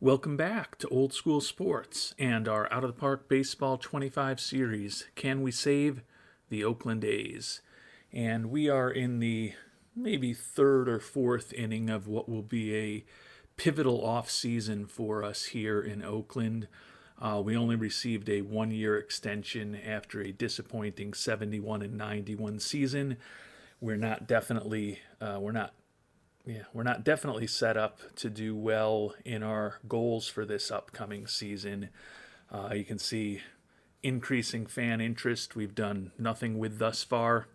Welcome back to Old School Sports and our Out of the Park Baseball 25 series, Can We Save the Oakland A's? And we are in the maybe third or fourth inning of what will be a pivotal offseason for us here in Oakland. We only received a one-year extension after a disappointing 71 and 91 season. We're not definitely set up to do well in our goals for this upcoming season. You can see increasing fan interest we've done nothing with thus far.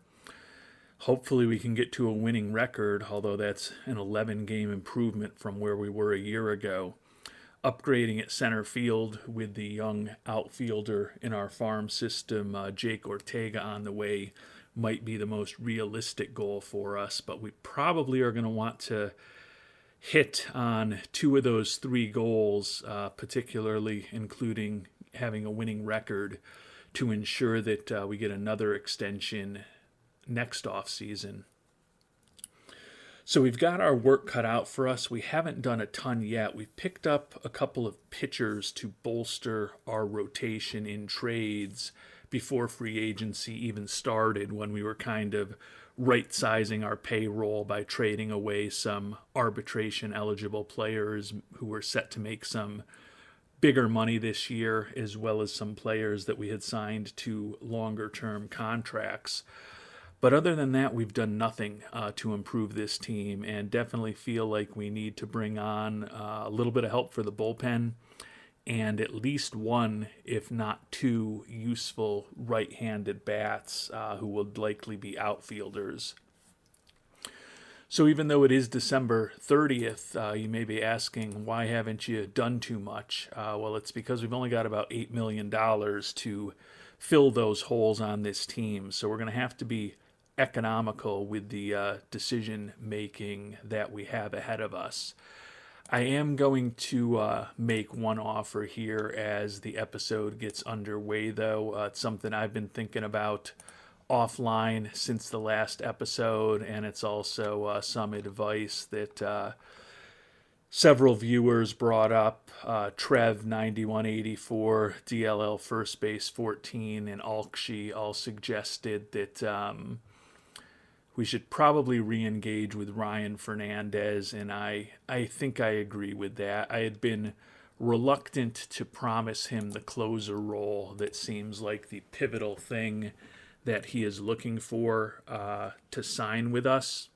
Hopefully we can get to a winning record, although that's an 11-game improvement from where we were a year ago. Upgrading at center field with the young outfielder in our farm system, Jake Ortega, on the way might be the most realistic goal for us, but we probably are going to want to hit on two of those three goals, particularly including having a winning record, to ensure that we get another extension next offseason. So we've got our work cut out for us. We haven't done a ton yet. We've picked up a couple of pitchers to bolster our rotation in trades before free agency even started, when we were kind of right-sizing our payroll by trading away some arbitration-eligible players who were set to make some bigger money this year, as well as some players that we had signed to longer-term contracts. But other than that, we've done nothing to improve this team, and definitely feel like we need to bring on a little bit of help for the bullpen and at least one, if not two, useful right-handed bats who will likely be outfielders. So even though it is December 30th, you may be asking, why haven't you done too much? Well, it's because we've only got about $8 million to fill those holes on this team. So we're going to have to be economical with the decision making that we have ahead of us. I am going to make one offer here as the episode gets underway, though. It's something I've been thinking about offline since the last episode, and it's also some advice that several viewers brought up. Trev9184, DLL First Base 14, and Alkshi all suggested that we should probably re-engage with Ryan Fernandez, and I think I agree with that. I had been reluctant to promise him the closer role that seems like the pivotal thing that he is looking for to sign with us.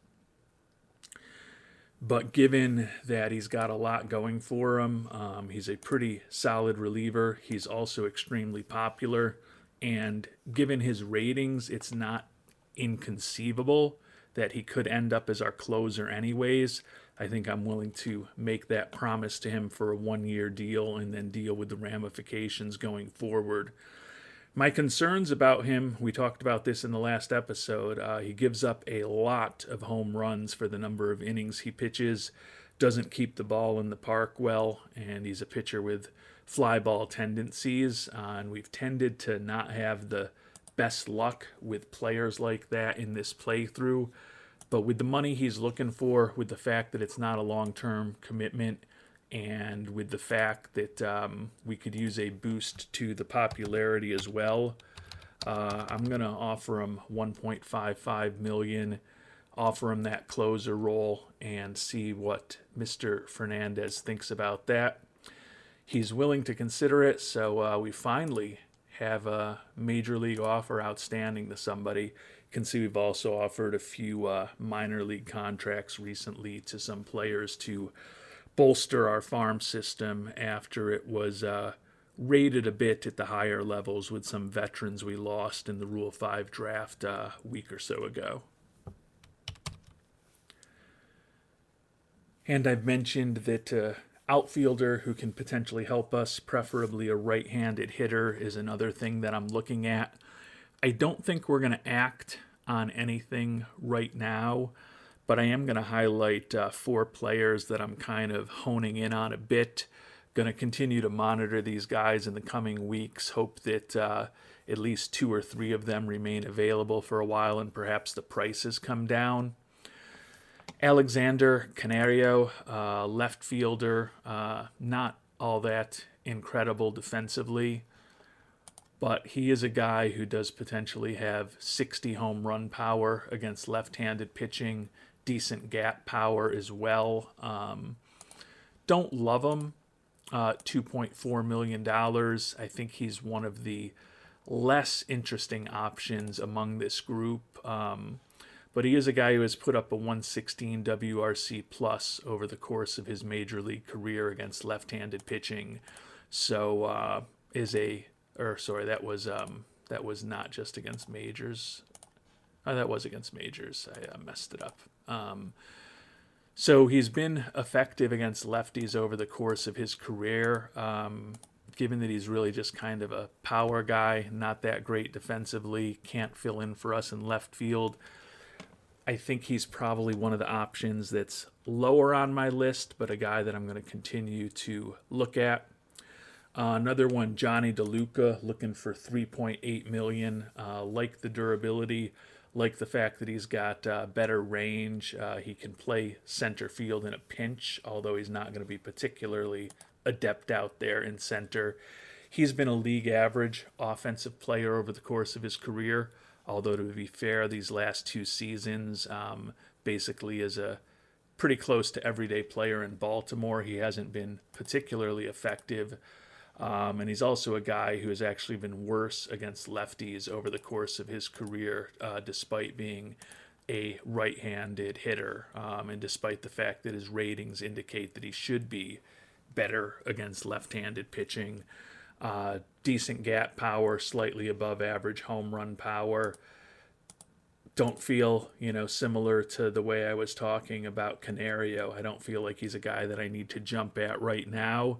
But given that he's got a lot going for him, he's a pretty solid reliever. He's also extremely popular, and given his ratings, it's not inconceivable that he could end up as our closer anyways. I think I'm willing to make that promise to him for a one-year deal and then deal with the ramifications going forward. My concerns about him, we talked about this in the last episode. He gives up a lot of home runs for the number of innings he pitches, doesn't keep the ball in the park well, and he's a pitcher with fly ball tendencies, and we've tended to not have the best luck with players like that in this playthrough. But with the money he's looking for, with the fact that it's not a long-term commitment, and with the fact that we could use a boost to the popularity as well, I'm going to offer him $1.55 million, offer him that closer role, and see what Mr. Fernandez thinks about that. He's willing to consider it, so we finally have a major league offer outstanding to somebody. You can see we've also offered a few minor league contracts recently to some players to bolster our farm system after it was rated a bit at the higher levels with some veterans we lost in the Rule 5 draft a week or so ago. And I've mentioned that outfielder who can potentially help us, preferably a right-handed hitter, is another thing that I'm looking at. I don't think we're going to act on anything right now, but I am going to highlight 4 players that I'm kind of honing in on a bit. Going to continue to monitor these guys in the coming weeks, hope that at least 2 or 3 of them remain available for a while and perhaps the prices come down. Alexander Canario, left fielder, not all that incredible defensively, but he is a guy who does potentially have 60 home run power against left-handed pitching, decent gap power as well. Don't love him. $2.4 million. I think he's one of the less interesting options among this group. But he is a guy who has put up a 116 WRC plus over the course of his major league career against left-handed pitching. So that was not just against majors. That was against majors. I messed it up. So he's been effective against lefties over the course of his career. Given that he's really just kind of a power guy, not that great defensively, can't fill in for us in left field, I think he's probably one of the options that's lower on my list, but a guy that I'm going to continue to look at. Another one, Johnny DeLuca, looking for $3.8 million. Like the durability, like the fact that he's got better range. He can play center field in a pinch, although he's not going to be particularly adept out there in center. He's been a league average offensive player over the course of his career, although to be fair, these last 2 seasons basically is a pretty close to everyday player in Baltimore. He hasn't been particularly effective. And he's also a guy who has actually been worse against lefties over the course of his career, despite being a right-handed hitter, and despite the fact that his ratings indicate that he should be better against left-handed pitching. Decent gap power, slightly above average home run power. Don't feel, similar to the way I was talking about Canario. I don't feel like he's a guy that I need to jump at right now.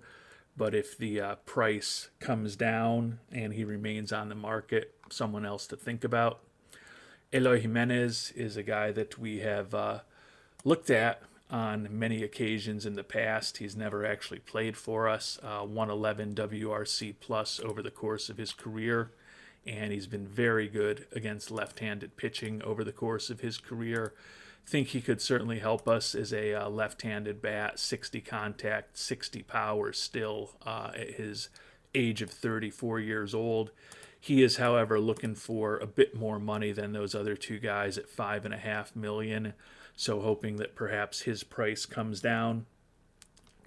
But if the price comes down and he remains on the market, someone else to think about. Eloy Jimenez is a guy that we have looked at on many occasions in the past. He's never actually played for us. 111 WRC plus over the course of his career. And he's been very good against left-handed pitching over the course of his career. Think he could certainly help us as a left-handed bat, 60 contact, 60 power still at his age of 34 years old. He is, however, looking for a bit more money than those other 2 guys at $5.5 million. So hoping that perhaps his price comes down.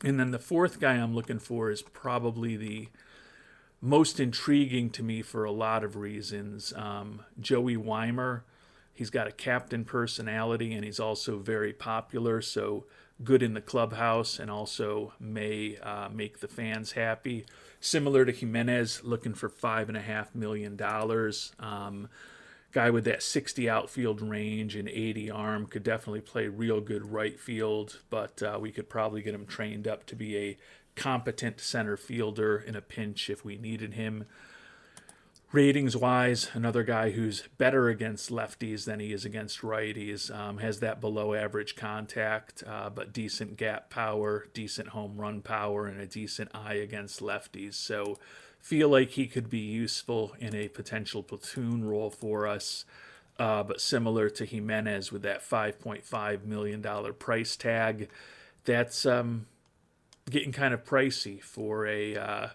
And then the 4th guy I'm looking for is probably the most intriguing to me for a lot of reasons. Joey Weimer. He's got a captain personality, and he's also very popular, so good in the clubhouse and also may make the fans happy. Similar to Jimenez, looking for $5.5 million. Guy with that 60 outfield range and 80 arm, could definitely play real good right field, but we could probably get him trained up to be a competent center fielder in a pinch if we needed him. Ratings-wise, another guy who's better against lefties than he is against righties. Has that below-average contact, but decent gap power, decent home run power, and a decent eye against lefties. So feel like he could be useful in a potential platoon role for us, but similar to Jimenez with that $5.5 million price tag. That's getting kind of pricey for a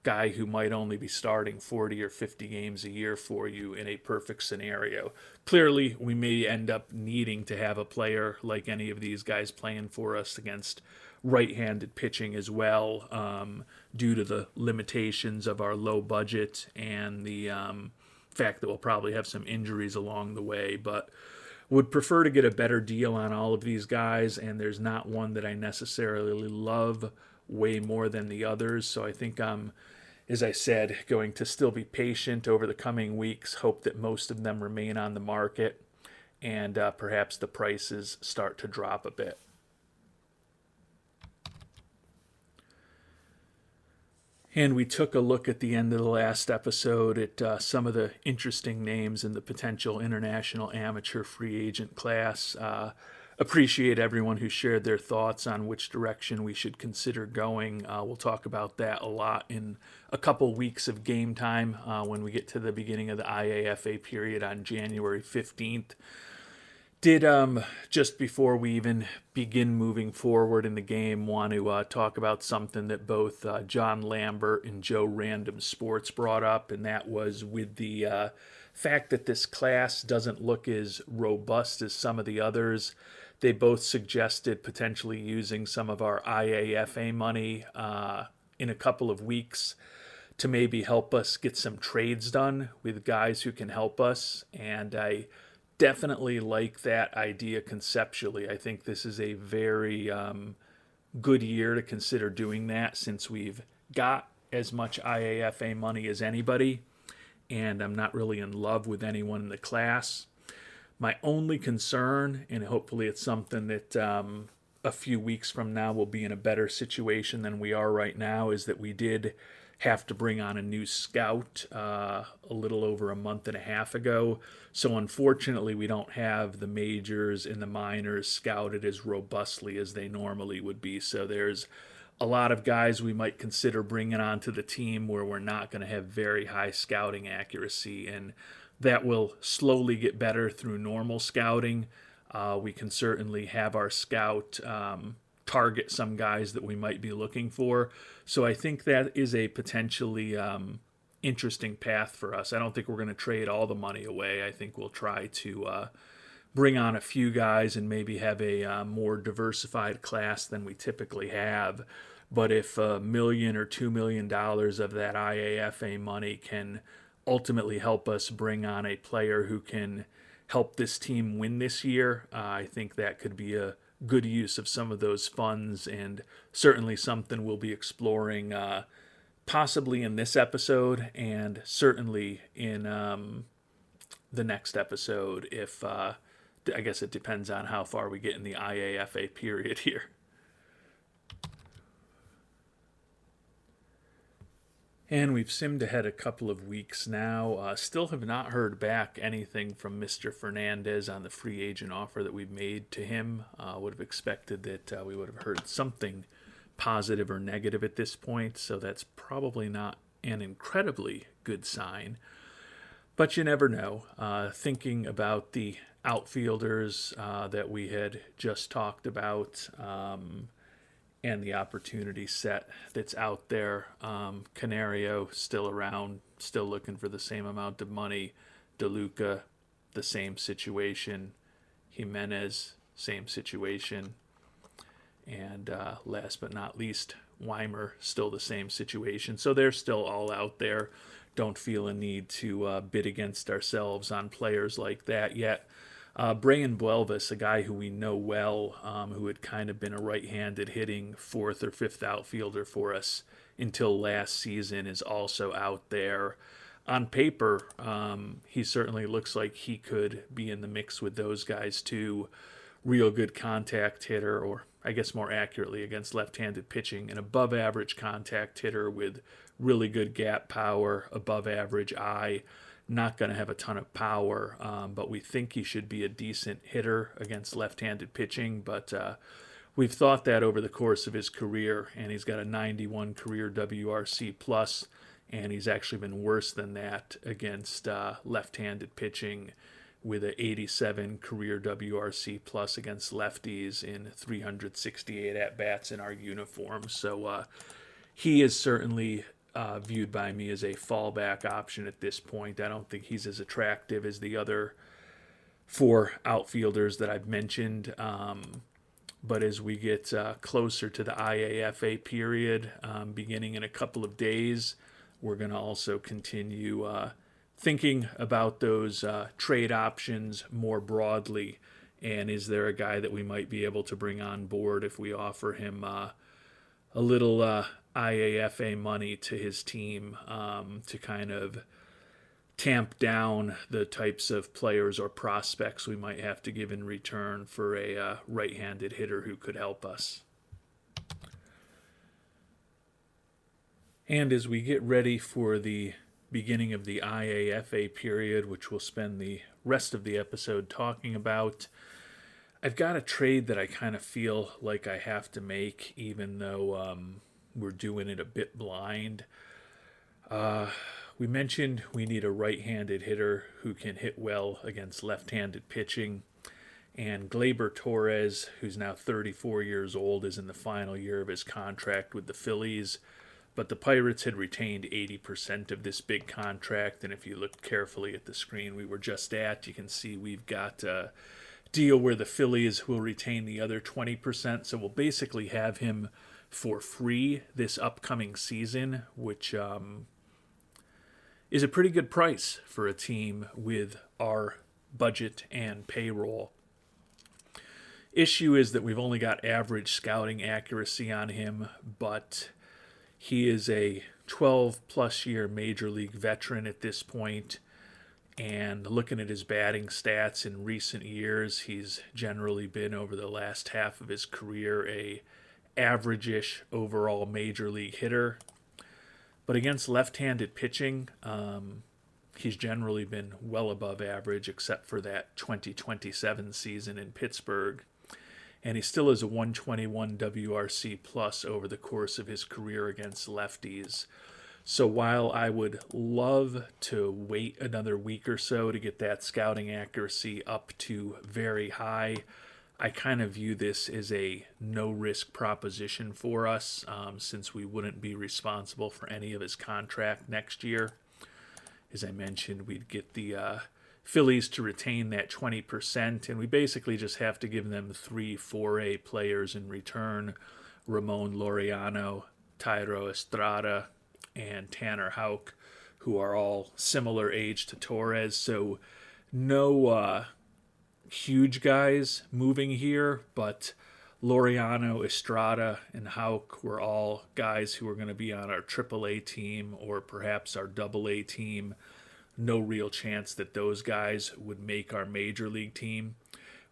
guy who might only be starting 40 or 50 games a year for you in a perfect scenario. Clearly, we may end up needing to have a player like any of these guys playing for us against right-handed pitching as well, due to the limitations of our low budget and the fact that we'll probably have some injuries along the way. But would prefer to get a better deal on all of these guys, and there's not one that I necessarily love way more than the others. So I think I'm, as I said, going to still be patient over the coming weeks, hope that most of them remain on the market, and perhaps the prices start to drop a bit. And we took a look at the end of the last episode at some of the interesting names in the potential international amateur free agent class. Appreciate everyone who shared their thoughts on which direction we should consider going. We'll talk about that a lot in a couple weeks of game time when we get to the beginning of the IAFA period on January 15th. Did just before we even begin moving forward in the game, want to talk about something that both John Lambert and Joe Random Sports brought up, and that was with the fact that this class doesn't look as robust as some of the others. They both suggested potentially using some of our IAFA money in a couple of weeks to maybe help us get some trades done with guys who can help us, and I definitely like that idea conceptually. I think this is a very good year to consider doing that since we've got as much IAFA money as anybody, and I'm not really in love with anyone in the class. My only concern, and hopefully it's something that a few weeks from now we'll be in a better situation than we are right now, is that we did have to bring on a new scout a little over a month and a half ago. So unfortunately, we don't have the majors and the minors scouted as robustly as they normally would be. So there's a lot of guys we might consider bringing onto the team where we're not going to have very high scouting accuracy, and that will slowly get better through normal scouting. We can certainly have our scout target some guys that we might be looking for. So I think that is a potentially interesting path for us. I don't think we're going to trade all the money away. I think we'll try to bring on a few guys and maybe have a more diversified class than we typically have. But if $1 or $2 million of that IAFA money can ultimately help us bring on a player who can help this team win this year, I think that could be a good use of some of those funds, and certainly something we'll be exploring possibly in this episode and certainly in the next episode if I guess it depends on how far we get in the IAFA period here. And we've simmed ahead a couple of weeks now. Still have not heard back anything from Mr. Fernandez on the free agent offer that we've made to him. Would have expected that we would have heard something positive or negative at this point, so that's probably not an incredibly good sign. But you never know. Thinking about the outfielders that we had just talked about, and the opportunity set that's out there. Canario still around, still looking for the same amount of money. DeLuca, the same situation. Jimenez, same situation. And last but not least, Weimer, still the same situation. So they're still all out there. Don't feel a need to bid against ourselves on players like that yet. Brian Buelvis, a guy who we know well, who had kind of been a right-handed hitting fourth or fifth outfielder for us until last season, is also out there. On paper, he certainly looks like he could be in the mix with those guys too. Real good contact hitter, or I guess more accurately against left-handed pitching, an above-average contact hitter with really good gap power, above-average eye. Not going to have a ton of power, but we think he should be a decent hitter against left-handed pitching. But we've thought that over the course of his career, and he's got a 91 career WRC plus, and he's actually been worse than that against left-handed pitching, with an 87 career WRC plus against lefties in 368 at-bats in our uniform. So he is certainly viewed by me as a fallback option at this point. I don't think he's as attractive as the other four outfielders that I've mentioned. But as we get closer to the IAFA period, beginning in a couple of days, we're going to also continue thinking about those trade options more broadly. And is there a guy that we might be able to bring on board if we offer him a little IAFA money to his team to kind of tamp down the types of players or prospects we might have to give in return for a right-handed hitter who could help us. And as we get ready for the beginning of the IAFA period, which we'll spend the rest of the episode talking about, I've got a trade that I kind of feel like I have to make, even though we're doing it a bit blind. We mentioned we need a right-handed hitter who can hit well against left-handed pitching. And Gleyber Torres, who's now 34 years old, is in the final year of his contract with the Phillies. But the Pirates had retained 80% of this big contract. And if you look carefully at the screen we were just at, you can see we've got a deal where the Phillies will retain the other 20%. So we'll basically have him for free this upcoming season, which is a pretty good price for a team with our budget and payroll. Issue is that we've only got average scouting accuracy on him, but he is a 12-plus year Major League veteran at this point, and looking at his batting stats in recent years, he's generally been, over the last half of his career, a average-ish overall Major League hitter. But against left-handed pitching, he's generally been well above average, except for that 2027 season in Pittsburgh. And he still is a 121 WRC plus over the course of his career against lefties. So while I would love to wait another week or so to get that scouting accuracy up to very high, I kind of view this as a no-risk proposition for us, since we wouldn't be responsible for any of his contract next year. As I mentioned, we'd get the Phillies to retain that 20%, and we basically just have to give them 3 4A players in return: Ramon Laureano, Thairo Estrada, and Tanner Houck, who are all similar age to Torres. So no huge guys moving here, but Laureano, Estrada, and Houck were all guys who are going to be on our AAA team or perhaps our AA team. No real chance that those guys would make our Major League team.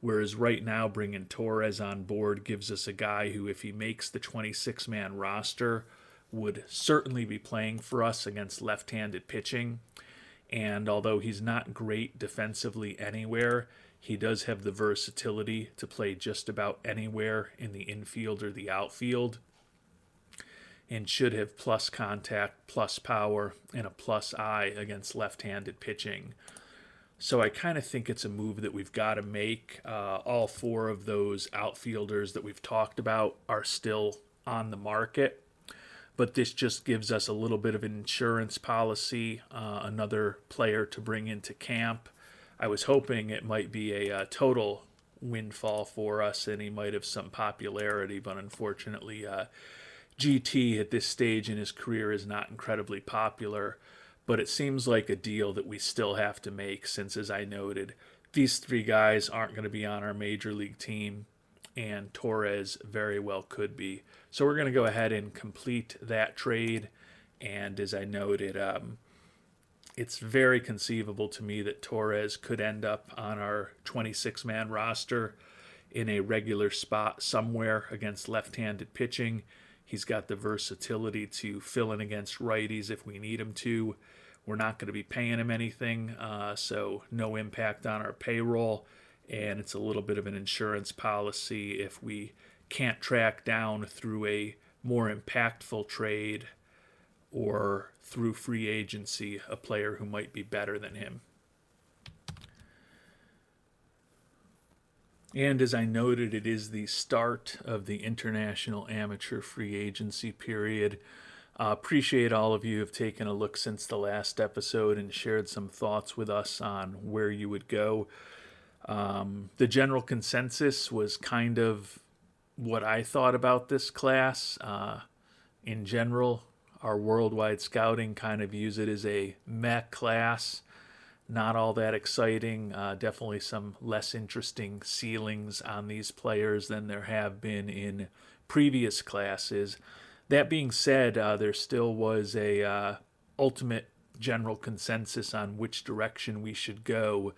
Whereas right now, bringing Torres on board gives us a guy who, if he makes the 26-man roster, would certainly be playing for us against left-handed pitching. And although he's not great defensively anywhere, he does have the versatility to play just about anywhere in the infield or the outfield, and should have plus contact, plus power, and a plus eye against left-handed pitching. So I kind of think it's a move that we've got to make. All 4 of those outfielders that we've talked about are still on the market, but this just gives us a little bit of an insurance policy, another player to bring into camp. I was hoping it might be a total windfall for us and he might have some popularity, but unfortunately GT at this stage in his career is not incredibly popular. But it seems like a deal that we still have to make, since, as I noted, these 3 guys aren't going to be on our Major League team, and Torres very well could be. So we're going to go ahead and complete that trade, and as I noted, it's very conceivable to me that Torres could end up on our 26-man roster in a regular spot somewhere against left-handed pitching. He's got the versatility to fill in against righties if we need him to. We're not going to be paying him anything, so no impact on our payroll, and it's a little bit of an insurance policy if we can't track down through a more impactful trade or through free agency a player who might be better than him. And as I noted, it is the start of the international amateur free agency period. Appreciate all of you who have taken a look since the last episode and shared some thoughts with us on where you would go. The general consensus was kind of what I thought about this class. In general, our worldwide scouting kind of views it as a meh class. Not all that exciting. Definitely some less interesting ceilings on these players than there have been in previous classes. That being said, there still was a ultimate general consensus on which direction we should go.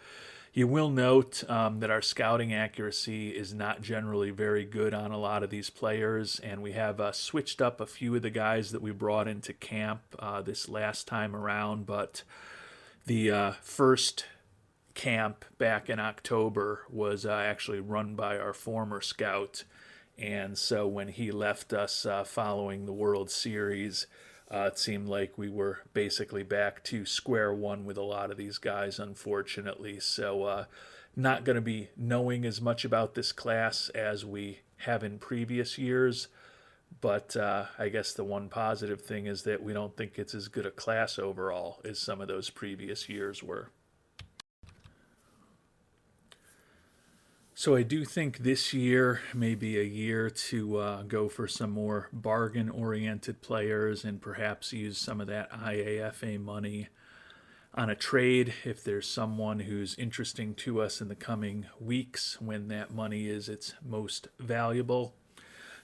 You will note that our scouting accuracy is not generally very good on a lot of these players, and we have switched up a few of the guys that we brought into camp this last time around, but the first camp back in October was actually run by our former scout, and so when he left us following the World Series, it seemed like we were basically back to square one with a lot of these guys, unfortunately. So not going to be knowing as much about this class as we have in previous years. But I guess the one positive thing is that we don't think it's as good a class overall as some of those previous years were. So I do think this year may be a year to go for some more bargain-oriented players and perhaps use some of that IAFA money on a trade if there's someone who's interesting to us in the coming weeks when that money is its most valuable.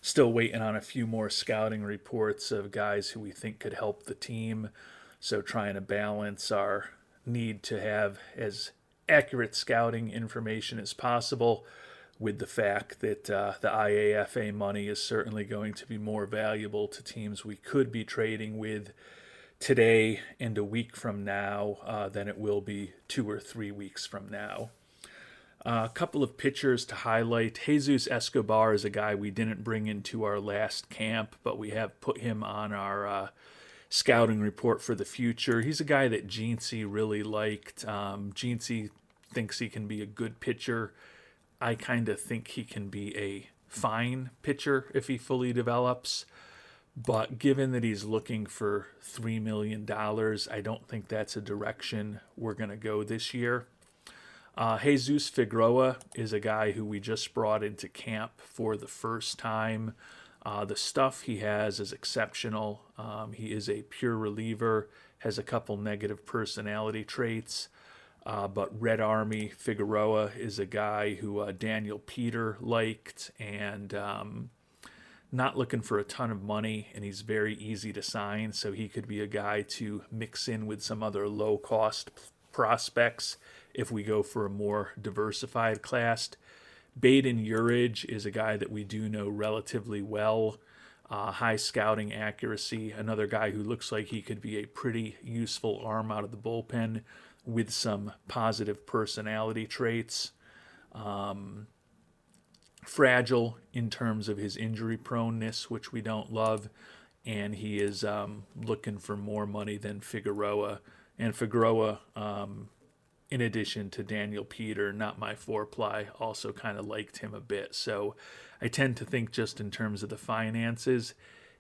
Still waiting on a few more scouting reports of guys who we think could help the team. So trying to balance our need to have as accurate scouting information as possible with the fact that the IAFA money is certainly going to be more valuable to teams we could be trading with today and a week from now than it will be 2 or 3 weeks from now. A couple of pitchers to highlight. Jesus Escobar is a guy we didn't bring into our last camp, but we have put him on our scouting report for the future. He's a guy that Jeansy really liked. Jeansy thinks he can be a good pitcher. I kind of think he can be a fine pitcher if he fully develops. But given that he's looking for $3 million, I don't think that's a direction we're going to go this year. Jesus Figueroa is a guy who we just brought into camp for the first time. The stuff he has is exceptional. He is a pure reliever, has a couple negative personality traits. But Red Army Figueroa is a guy who Daniel Peter liked and not looking for a ton of money, and he's very easy to sign, so he could be a guy to mix in with some other low-cost prospects if we go for a more diversified class. Baden Urich is a guy that we do know relatively well. High scouting accuracy, another guy who looks like he could be a pretty useful arm out of the bullpen with some positive personality traits. Fragile in terms of his injury proneness, which we don't love, and he is looking for more money than Figueroa. And Figueroa, in addition to Daniel Peter, not my four-ply, also kind of liked him a bit. So I tend to think just in terms of the finances,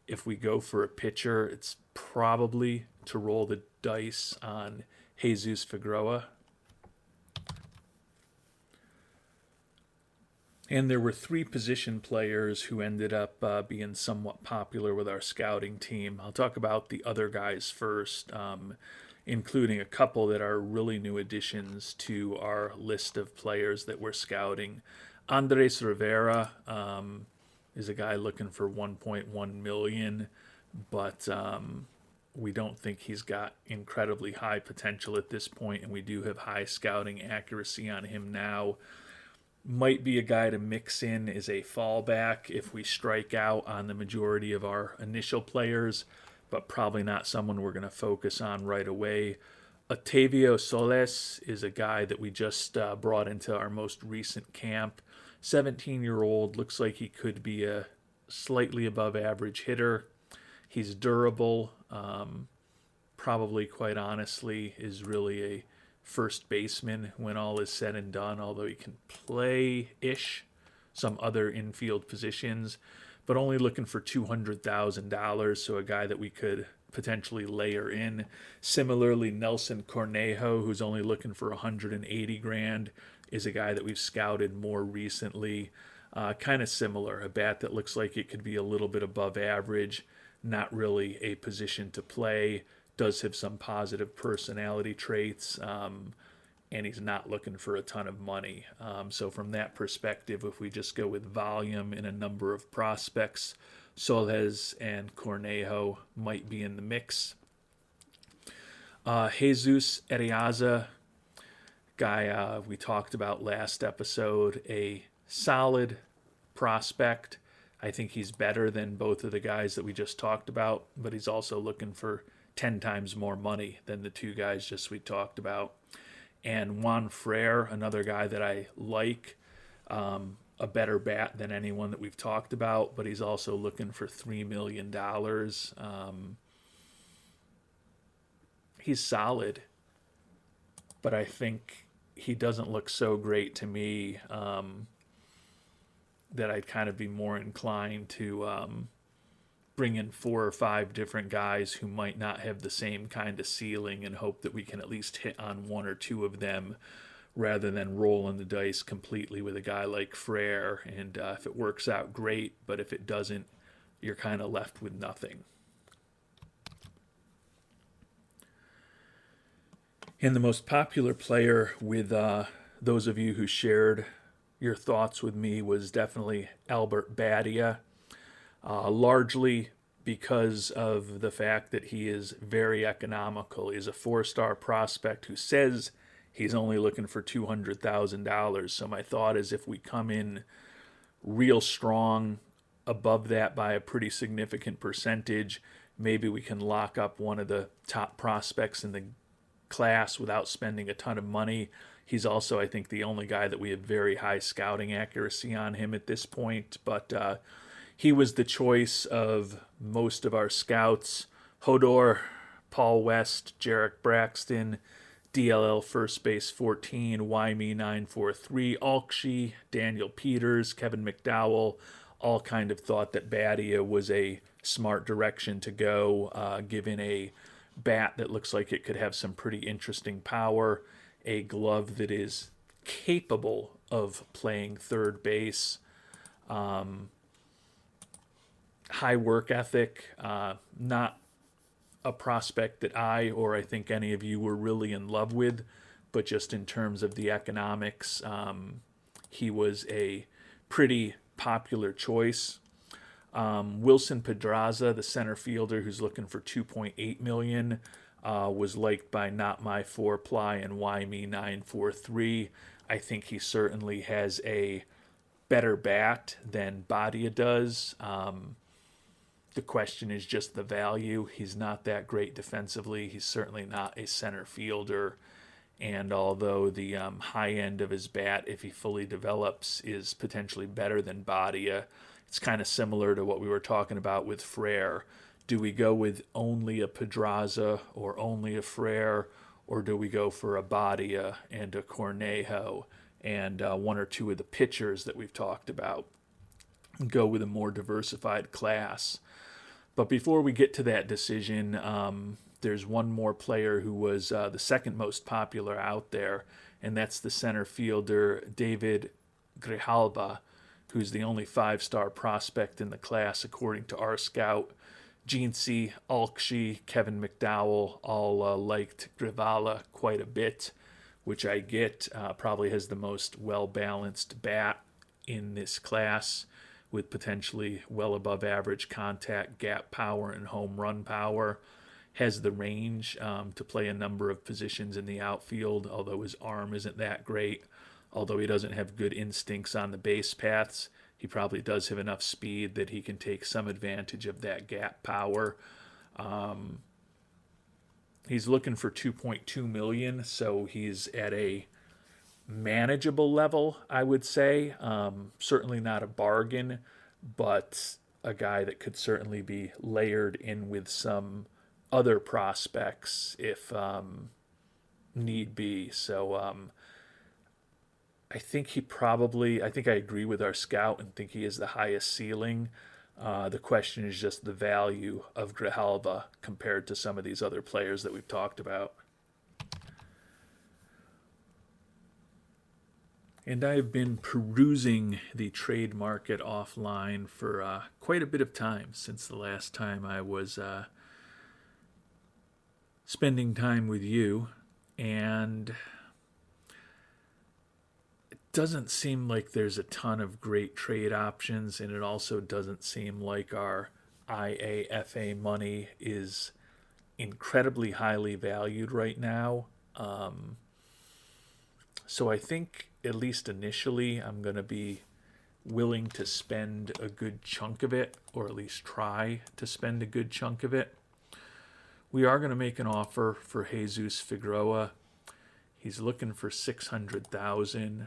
if we go for a pitcher, it's probably to roll the dice on Jesus Figueroa. And there were 3 position players who ended up being somewhat popular with our scouting team. I'll talk about the other guys first, including a couple that are really new additions to our list of players that we're scouting. Andres Rivera is a guy looking for $1.1 million, but we don't think he's got incredibly high potential at this point, and we do have high scouting accuracy on him now. Might be a guy to mix in as a fallback if we strike out on the majority of our initial players, but probably not someone we're going to focus on right away. Otavio Soles is a guy that we just brought into our most recent camp. 17-year-old, looks like he could be a slightly above average hitter. He's durable, probably quite honestly is really a first baseman when all is said and done, although he can play-ish some other infield positions, but only looking for $200,000, so a guy that we could potentially layer in. Similarly, Nelson Cornejo, who's only looking for $180,000, is a guy that we've scouted more recently. Kind of similar, a bat that looks like it could be a little bit above average, not really a position to play, does have some positive personality traits, and he's not looking for a ton of money. So from that perspective, if we just go with volume and a number of prospects, Soles and Cornejo might be in the mix. Jesus Arriaza, guy we talked about last episode, a solid prospect. I think he's better than both of the guys that we just talked about, but he's also looking for 10 times more money than the 2 guys just we talked about. And Juan Frere, another guy that I like, a better bat than anyone that we've talked about, but he's also looking for $3 million. He's solid, but I think he doesn't look so great to me that I'd kind of be more inclined to bring in 4 or 5 different guys who might not have the same kind of ceiling and hope that we can at least hit on 1 or 2 of them rather than rolling the dice completely with a guy like Frere. And if it works out, great, but if it doesn't, you're kind of left with nothing. And the most popular player with those of you who shared your thoughts with me was definitely Albert Badia, largely because of the fact that he is very economical. He's a 4-star prospect who says he's only looking for $200,000. So my thought is if we come in real strong above that by a pretty significant percentage, maybe we can lock up one of the top prospects in the class without spending a ton of money. He's also, I think, the only guy that we have very high scouting accuracy on him at this point. But he was the choice of most of our scouts. Hodor, Paul West, Jarek Braxton, DLL First Base 14, Wyme 943, Alkshe, Daniel Peters, Kevin McDowell, all kind of thought that Badia was a smart direction to go, given a bat that looks like it could have some pretty interesting power, a glove that is capable of playing third base, high work ethic, not a prospect that I or I think any of you were really in love with, but just in terms of the economics, he was a pretty popular choice. Wilson Pedraza, the center fielder who's looking for $2.8 million, was liked by Not My Four Ply and Wyme 943. I think he certainly has a better bat than Badia does. The question is just the value. He's not that great defensively. He's certainly not a center fielder. And although the high end of his bat, if he fully develops, is potentially better than Badia, it's kind of similar to what we were talking about with Frere. Do we go with only a Pedraza or only a Frere, or do we go for a Badia and a Cornejo and 1 or 2 of the pitchers that we've talked about? Go with a more diversified class. But before we get to that decision, there's one more player who was the second most popular out there, and that's the center fielder David Grijalba, who's the only 5-star prospect in the class according to our scout. Jeansy, Alkshe, Kevin McDowell all liked Grijalba quite a bit, which I get. Probably has the most well-balanced bat in this class, with potentially well above average contact, gap power, and home run power. Has the range to play a number of positions in the outfield, although his arm isn't that great. Although he doesn't have good instincts on the base paths, he probably does have enough speed that he can take some advantage of that gap power. He's looking for $2.2 million, so he's at a manageable level, I would say. Certainly not a bargain, but a guy that could certainly be layered in with some other prospects if need be. So I think I agree with our scout and think he has the highest ceiling. The question is just the value of Grijalba compared to some of these other players that we've talked about. And I've been perusing the trade market offline for quite a bit of time since the last time I was spending time with you, and it doesn't seem like there's a ton of great trade options, and it also doesn't seem like our IAFA money is incredibly highly valued right now. So I think, at least initially, I'm going to be willing to spend a good chunk of it, or at least try to spend a good chunk of it. We are going to make an offer for Jesus Figueroa. He's looking for $600,000,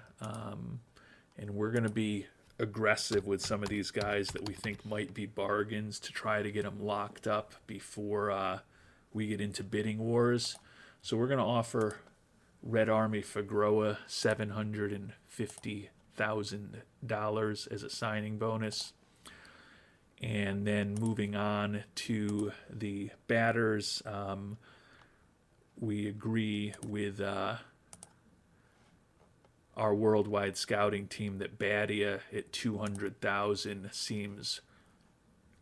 and we're going to be aggressive with some of these guys that we think might be bargains to try to get them locked up before we get into bidding wars. So we're going to offer Red Army Figueroa, $750,000 as a signing bonus. And then moving on to the batters, we agree with our worldwide scouting team that Badia at $200,000 seems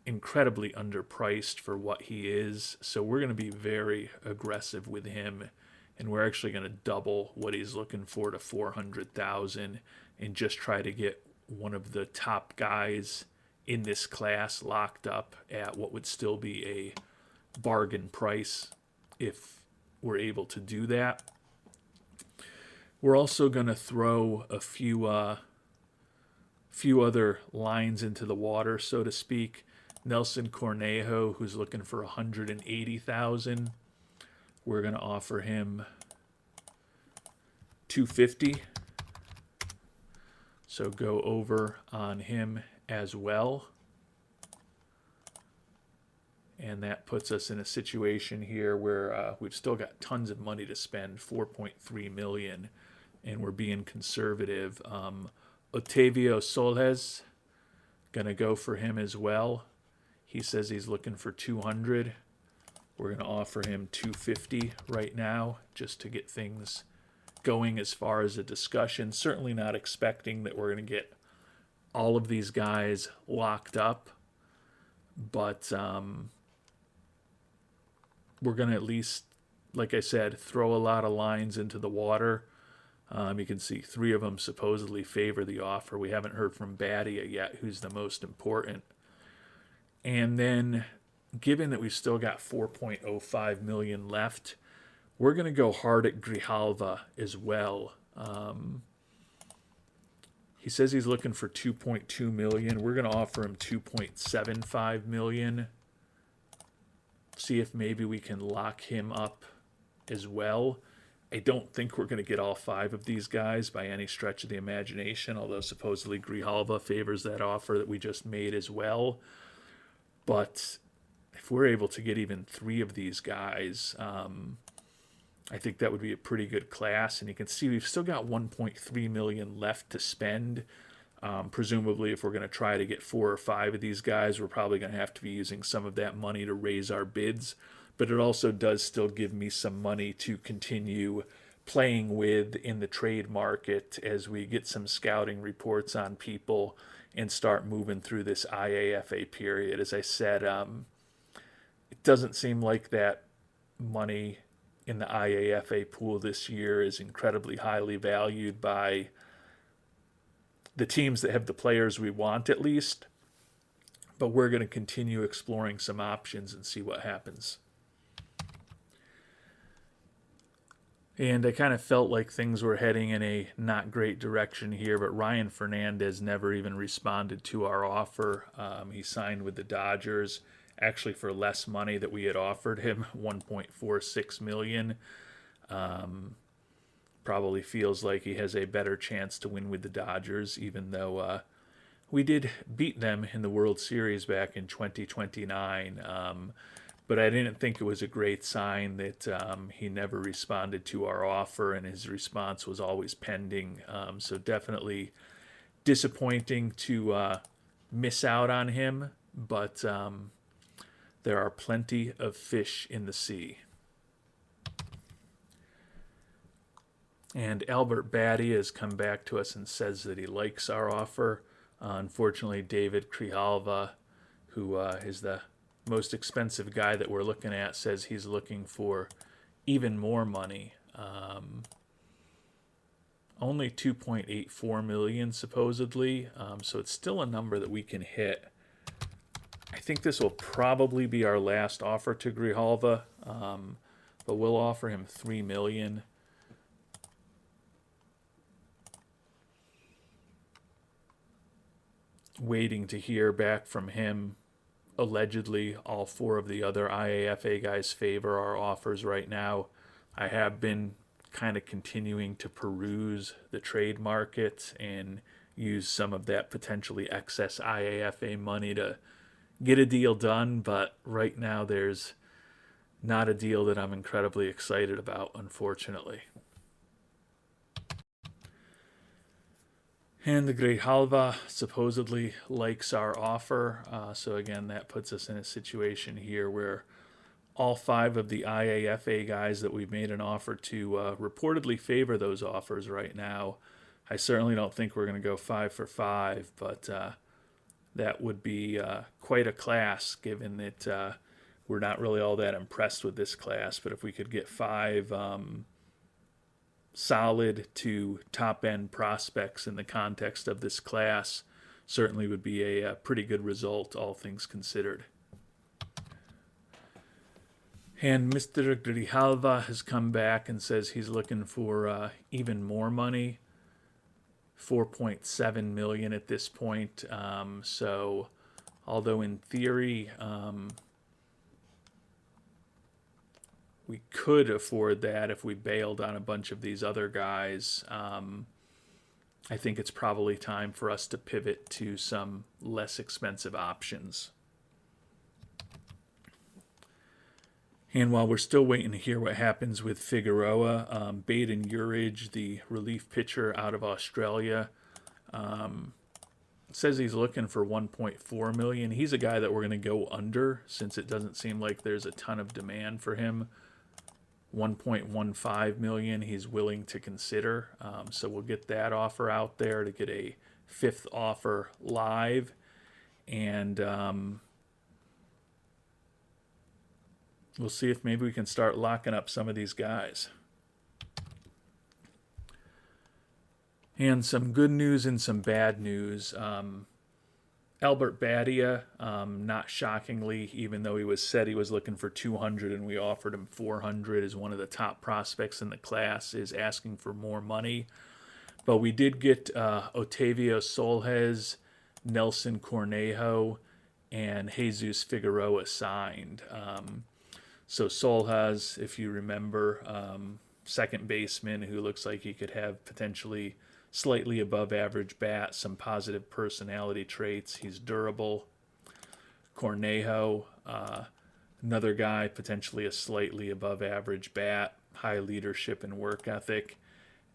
incredibly underpriced for what he is. So we're going to be very aggressive with him, and we're actually going to double what he's looking for to $400,000 and just try to get one of the top guys in this class locked up at what would still be a bargain price if we're able to do that. We're also going to throw a few other lines into the water, so to speak. Nelson Cornejo, who's looking for $180,000. We're going to offer him $250,000. So go over on him as well. And that puts us in a situation here where we've still got tons of money to spend, $4.3 million, and we're being conservative. Otavio Soles, gonna go for him as well. He says he's looking for $200,000. We're gonna offer him $250,000 right now, just to get things going as far as a discussion. Certainly not expecting that we're gonna get all of these guys locked up, but we're going to at least, like I said, throw a lot of lines into the water. You can see 3 of them supposedly favor the offer. We haven't heard from Badia yet, who's the most important. And then, given that we've still got $4.05 million left, we're going to go hard at Grijalva as well. He says he's looking for $2.2 million. We're going to offer him $2.75 million. See if maybe we can lock him up as well. I don't think we're going to get all 5 of these guys by any stretch of the imagination, although supposedly Grijalva favors that offer that we just made as well. But if we're able to get even 3 of these guys, I think that would be a pretty good class. And you can see we've still got $1.3 million left to spend. Presumably, if we're going to try to get 4 or 5 of these guys, we're probably going to have to be using some of that money to raise our bids. But it also does still give me some money to continue playing with in the trade market as we get some scouting reports on people and start moving through this IAFA period. As I said, it doesn't seem like that money in the IAFA pool this year is incredibly highly valued by the teams that have the players we want, at least. But we're going to continue exploring some options and see what happens. And I kind of felt like things were heading in a not great direction here, but Ryan Fernandez never even responded to our offer. He signed with the Dodgers, actually for less money that we had offered him, $1.46 million. Probably feels like he has a better chance to win with the Dodgers, even though we did beat them in the World Series back in 2029. But I didn't think it was a great sign that he never responded to our offer, and his response was always pending. So definitely disappointing to miss out on him, but there are plenty of fish in the sea. And Albert Badia has come back to us and says that he likes our offer. Unfortunately, David Grijalva, who is the most expensive guy that we're looking at, says he's looking for even more money. Only $2.84 million supposedly, so it's still a number that we can hit. I think this will probably be our last offer to Grijalva, but we'll offer him $3 million. Waiting to hear back from him. Allegedly, all 4 of the other IAFA guys favor our offers right now. I have been kind of continuing to peruse the trade market and use some of that potentially excess IAFA money to get a deal done, but right now there's not a deal that I'm incredibly excited about, unfortunately. And the Grijalva supposedly likes our offer. So again, that puts us in a situation here where all 5 of the IAFA guys that we've made an offer to reportedly favor those offers right now. I certainly don't think we're going to go 5 for 5, but that would be quite a class, given that we're not really all that impressed with this class. But if we could get 5 solid to top-end prospects in the context of this class, certainly would be a pretty good result, all things considered. And Mr. Grijalva has come back and says he's looking for even more money, $4.7 million at this point. So, although in theory we could afford that if we bailed on a bunch of these other guys, I think it's probably time for us to pivot to some less expensive options. And while we're still waiting to hear what happens with Figueroa, Baden Urich, the relief pitcher out of Australia, says he's looking for $1.4 million. He's a guy that we're going to go under, since it doesn't seem like there's a ton of demand for him. $1.15 million he's willing to consider. So we'll get that offer out there to get a 5th offer live. And we'll see if maybe we can start locking up some of these guys. And some good news and some bad news. Albert Badia, not shockingly, even though he said he was looking for 200 and we offered him 400 as one of the top prospects in the class, is asking for more money. But we did get Otavio Solhes, Nelson Cornejo, and Jesus Figueroa signed. So Solhes, if you remember, second baseman who looks like he could have potentially slightly above average bat, some positive personality traits. He's durable. Cornejo, another guy, potentially a slightly above average bat, high leadership and work ethic.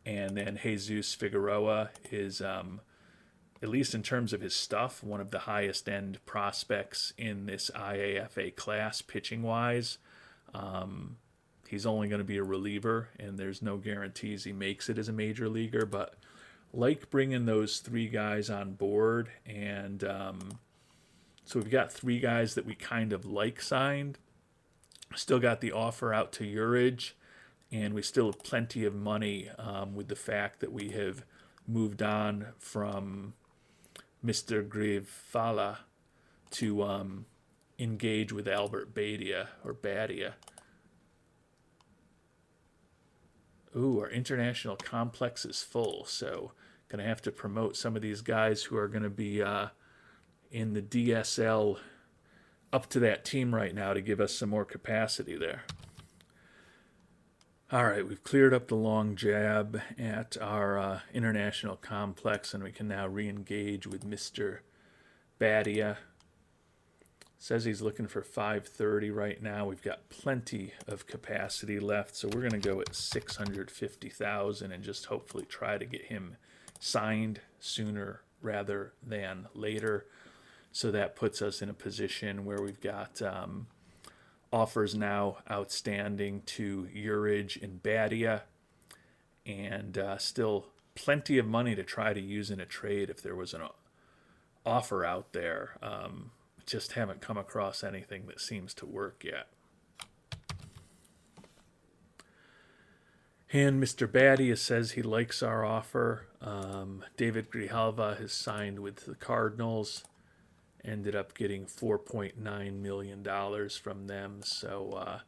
And then Jesus Figueroa is, at least in terms of his stuff, one of the highest end prospects in this IAFA class pitching wise. He's only going to be a reliever, and there's no guarantees he makes it as a major leaguer, but like bringing those 3 guys on board. And so we've got 3 guys that we kind of like signed. Still got the offer out to Urich, and we still have plenty of money with the fact that we have moved on from Mr. Grijalva to engage with Albert Badia. Ooh, our international complex is full, so going to have to promote some of these guys who are going to be in the DSL up to that team right now to give us some more capacity there. All right, we've cleared up the long jab at our international complex, and we can now re-engage with Mr. Badia. Says he's looking for 530 right now. We've got plenty of capacity left, so we're going to go at 650,000 and just hopefully try to get him signed sooner rather than later. So that puts us in a position where we've got offers now outstanding to Urich and Badia, and still plenty of money to try to use in a trade if there was an offer out there. Just haven't come across anything that seems to work yet. And Mr. Badia says he likes our offer. David Grijalva has signed with the Cardinals. Ended up getting $4.9 million from them. So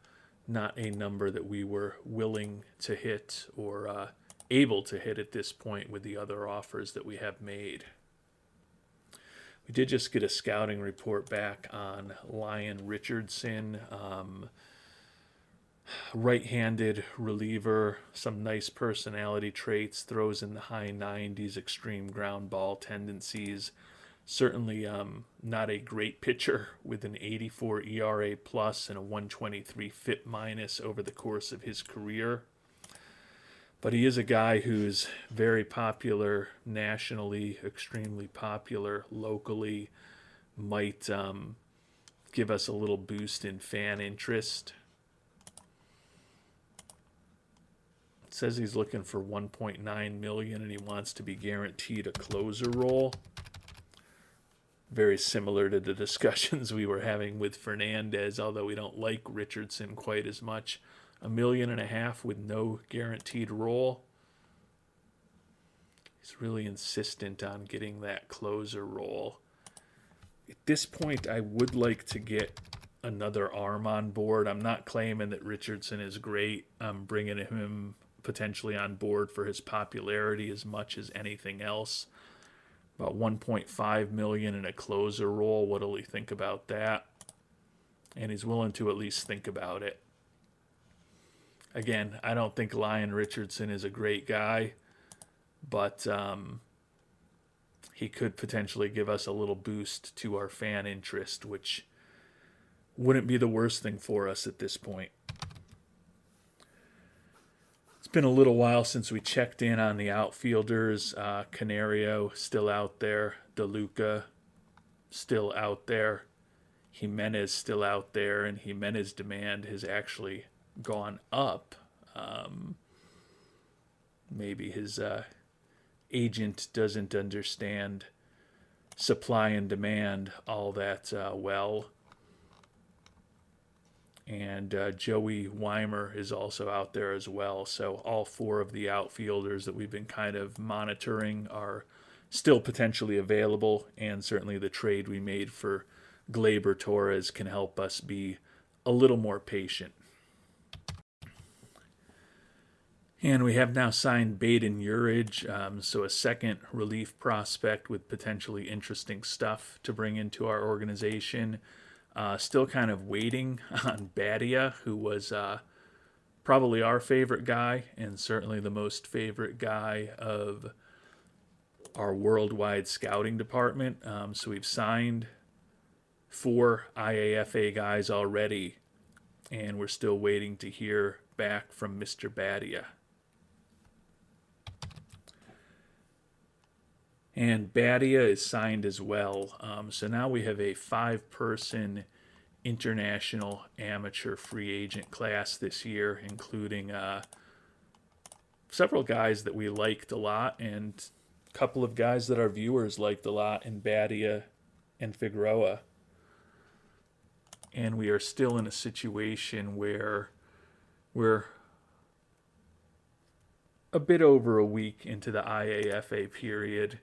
not a number that we were willing to hit or able to hit at this point with the other offers that we have made. We did just get a scouting report back on Lyon Richardson. Right-handed reliever, some nice personality traits, throws in the high 90s, extreme ground ball tendencies. Certainly not a great pitcher with an 84 ERA plus and a 123 FIP minus over the course of his career. But he is a guy who's very popular nationally, extremely popular locally, might give us a little boost in fan interest. It says he's looking for 1.9 million and he wants to be guaranteed a closer role. Very similar to the discussions we were having with Fernandez, although we don't like Richardson quite as much. $1.5 million with no guaranteed role. He's really insistent on getting that closer role. At this point, I would like to get another arm on board. I'm not claiming that Richardson is great. I'm bringing him potentially on board for his popularity as much as anything else. About 1.5 million in a closer role. What'll he think about that? And he's willing to at least think about it. Again, I don't think Lyon Richardson is a great guy, but he could potentially give us a little boost to our fan interest, which wouldn't be the worst thing for us at this point. It's been a little while since we checked in on the outfielders. Canario still out there. DeLuca still out there. Jimenez still out there, and Jimenez demand has actually gone up. Maybe his agent doesn't understand supply and demand all that well. And Joey Weimer is also out there as well. So all four of the outfielders that we've been kind of monitoring are still potentially available, and certainly the trade we made for Gleyber Torres can help us be a little more patient. And we have now signed Baden Urich, so a second relief prospect with potentially interesting stuff to bring into our organization. Still kind of waiting on Badia, who was probably our favorite guy and certainly the most favorite guy of our worldwide scouting department. So we've signed 4 IAFA guys already, and we're still waiting to hear back from Mr. Badia. And Badia is signed as well. So now we have a 5-person international amateur free agent class this year, including several guys that we liked a lot and a couple of guys that our viewers liked a lot in Badia and Figueroa. And we are still in a situation where we're a bit over a week into the IAFA period,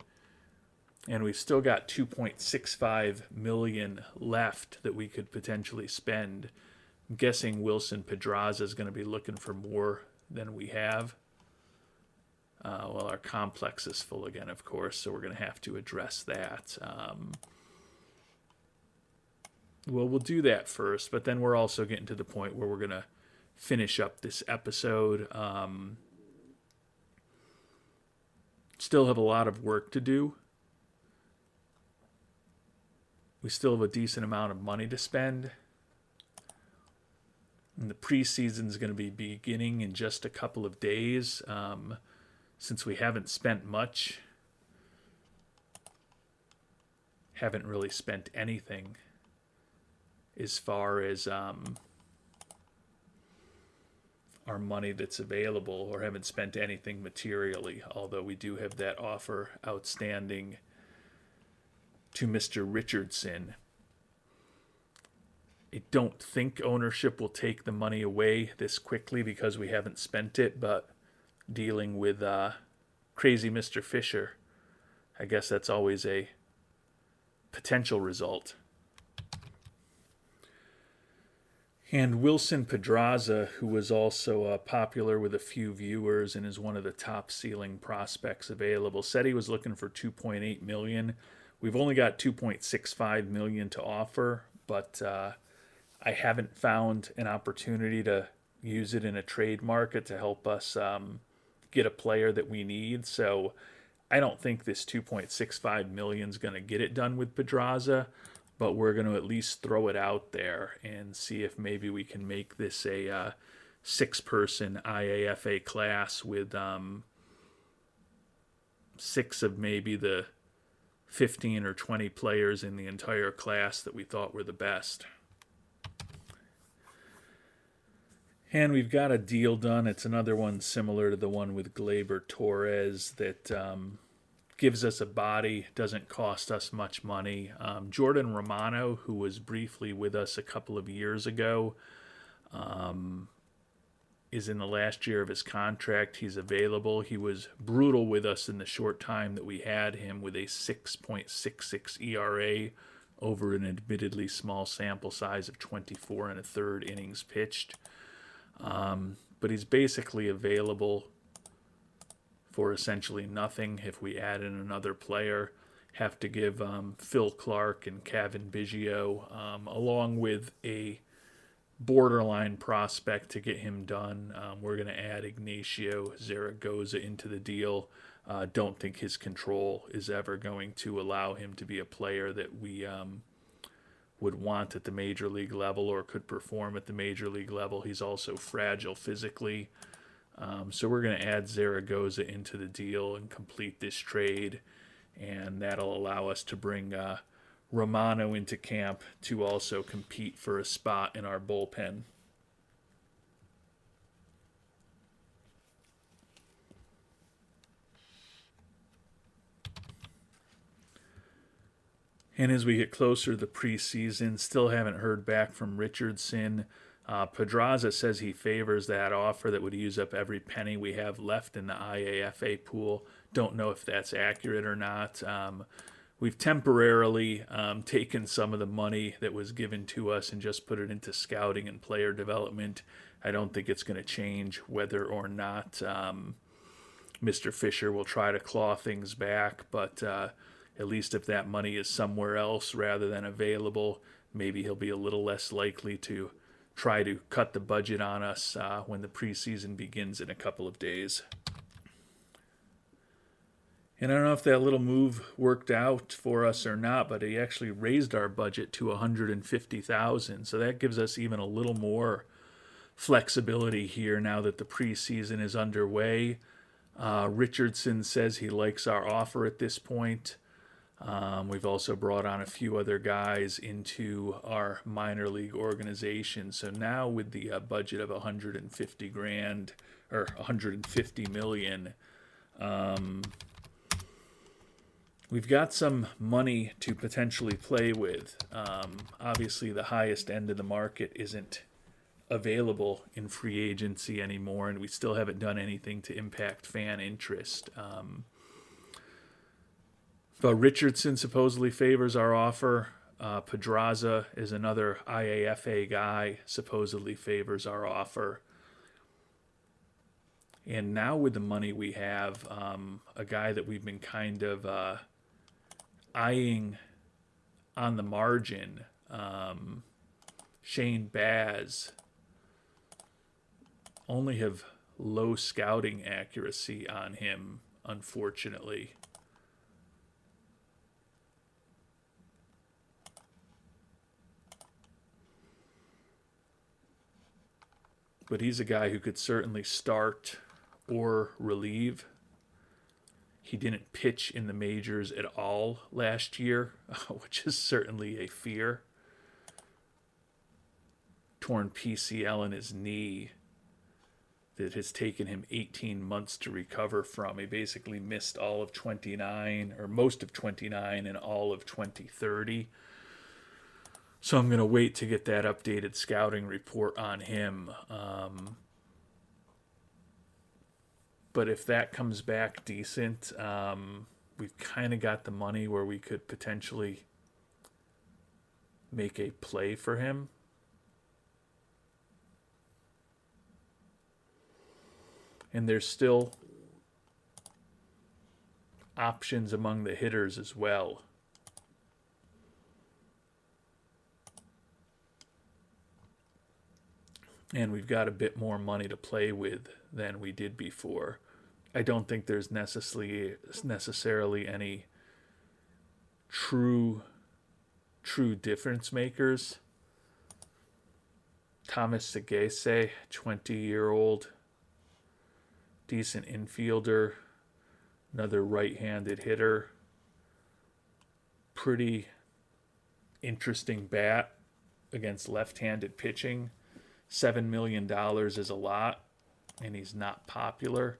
and we've still got $2.65 million left that we could potentially spend. I'm guessing Wilson Pedraza is going to be looking for more than we have. Well, our complex is full again, of course, so we're going to have to address that. Well, we'll do that first, but then we're also getting to the point where we're going to finish up this episode. Still have a lot of work to do. We still have a decent amount of money to spend. And the preseason is going to be beginning in just a couple of days. Since we haven't spent much, haven't really spent anything as far as our money that's available, or haven't spent anything materially, although we do have that offer outstanding to Mr. Richardson. I don't think ownership will take the money away this quickly because we haven't spent it, but dealing with crazy Mr. Fisher, I guess that's always a potential result. And Wilson Pedraza, who was also popular with a few viewers and is one of the top ceiling prospects available, said he was looking for $2.8 million. We've only got $2.65 million to offer, but I haven't found an opportunity to use it in a trade market to help us get a player that we need. So I don't think this $2.65 million is going to get it done with Pedraza, but we're going to at least throw it out there and see if maybe we can make this a 6-person IAFA class with 6 of maybe the 15 or 20 players in the entire class that we thought were the best. And we've got a deal done. It's another one similar to the one with Gleyber Torres that gives us a body, doesn't cost us much money. Jordan Romano, who was briefly with us a couple of years ago, is in the last year of his contract. He's available. He was brutal with us in the short time that we had him, with a 6.66 ERA over an admittedly small sample size of 24 and a third innings pitched. But he's basically available for essentially nothing if we add in another player. Have to give Phil Clark and Kevin Biggio, along with a borderline prospect to get him done. We're going to add Ignacio Zaragoza into the deal. Don't think his control is ever going to allow him to be a player that we would want at the major league level or could perform at the major league level. He's also fragile physically. So we're going to add Zaragoza into the deal and complete this trade, and that'll allow us to bring Romano into camp to also compete for a spot in our bullpen. And as we get closer to the preseason, still haven't heard back from Richardson. Pedraza says he favors that offer that would use up every penny we have left in the IAFA pool. Don't know if that's accurate or not. We've temporarily taken some of the money that was given to us and just put it into scouting and player development. I don't think it's going to change whether or not Mr. Fisher will try to claw things back, but at least if that money is somewhere else rather than available, maybe he'll be a little less likely to try to cut the budget on us when the preseason begins in a couple of days. And I don't know if that little move worked out for us or not, but he actually raised our budget to $150,000. So that gives us even a little more flexibility here now that the preseason is underway. Richardson says he likes our offer at this point. We've also brought on a few other guys into our minor league organization. So now with the budget of $150,000 or $150 million, we've got some money to potentially play with. Obviously, the highest end of the market isn't available in free agency anymore, and we still haven't done anything to impact fan interest. But Richardson supposedly favors our offer. Pedraza is another IAFA guy, supposedly favors our offer. And now with the money we have, a guy that we've been kind of eyeing on the margin, Shane Baz, only have low scouting accuracy on him, unfortunately. But he's a guy who could certainly start or relieve. He didn't pitch in the majors at all last year, which is certainly a fear. Torn PCL in his knee that has taken him 18 months to recover from. He basically missed all of 29, or most of 29, and all of 2030. So I'm going to wait to get that updated scouting report on him. But if that comes back decent, we've kind of got the money where we could potentially make a play for him. And there's still options among the hitters as well. And we've got a bit more money to play with than we did before. I don't think there's necessarily any true difference makers. Thomas Sagese, 20-year-old, decent infielder, another right-handed hitter. Pretty interesting bat against left-handed pitching. $7 million is a lot, and he's not popular.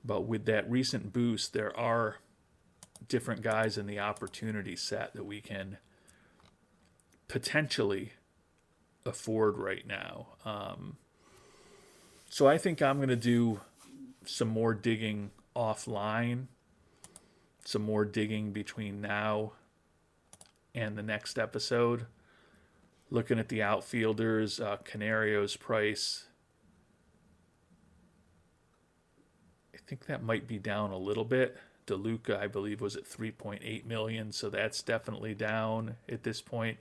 But with that recent boost, there are different guys in the opportunity set that we can potentially afford right now. So I think I'm going to do some more digging offline, some more digging between now and the next episode. Looking at the outfielders, Canario's price, I think that might be down a little bit. DeLuca, I believe, was at $3.8 million, so that's definitely down at this point.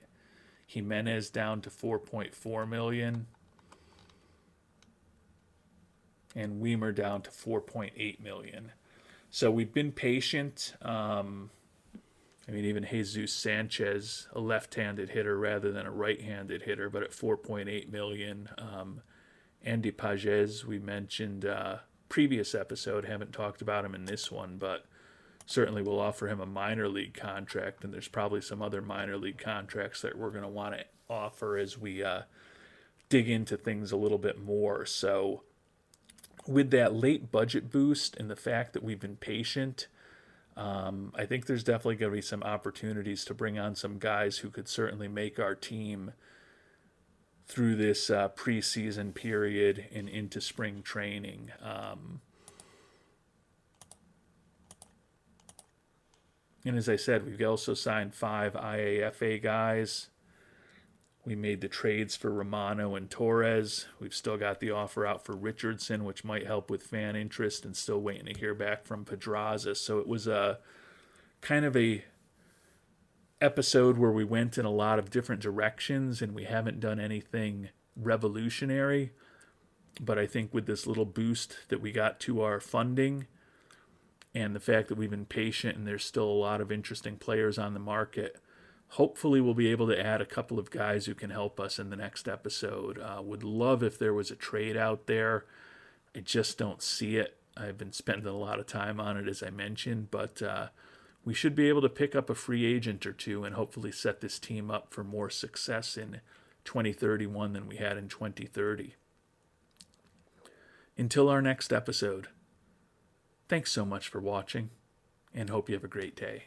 Jimenez down to $4.4 million. And Weimer down to $4.8 million. So we've been patient. Even Jesus Sanchez, a left-handed hitter rather than a right-handed hitter, but at $4.8 million. Andy Pages, we mentioned previous episode, haven't talked about him in this one, but certainly we'll offer him a minor league contract, and there's probably some other minor league contracts that we're going to want to offer as we dig into things a little bit more. So with that late budget boost and the fact that we've been patient, I think there's definitely going to be some opportunities to bring on some guys who could certainly make our team through this preseason period and into spring training. And as I said, we've also signed 5 IAFA guys. We made the trades for Romano and Torres. We've still got the offer out for Richardson, which might help with fan interest, and still waiting to hear back from Pedraza. So it was a kind of a episode where we went in a lot of different directions, and we haven't done anything revolutionary. But I think with this little boost that we got to our funding and the fact that we've been patient and there's still a lot of interesting players on the market, hopefully we'll be able to add a couple of guys who can help us in the next episode. Would love if there was a trade out there. I just don't see it. I've been spending a lot of time on it, as I mentioned, but we should be able to pick up a free agent or two and hopefully set this team up for more success in 2031 than we had in 2030. Until our next episode, thanks so much for watching, and hope you have a great day.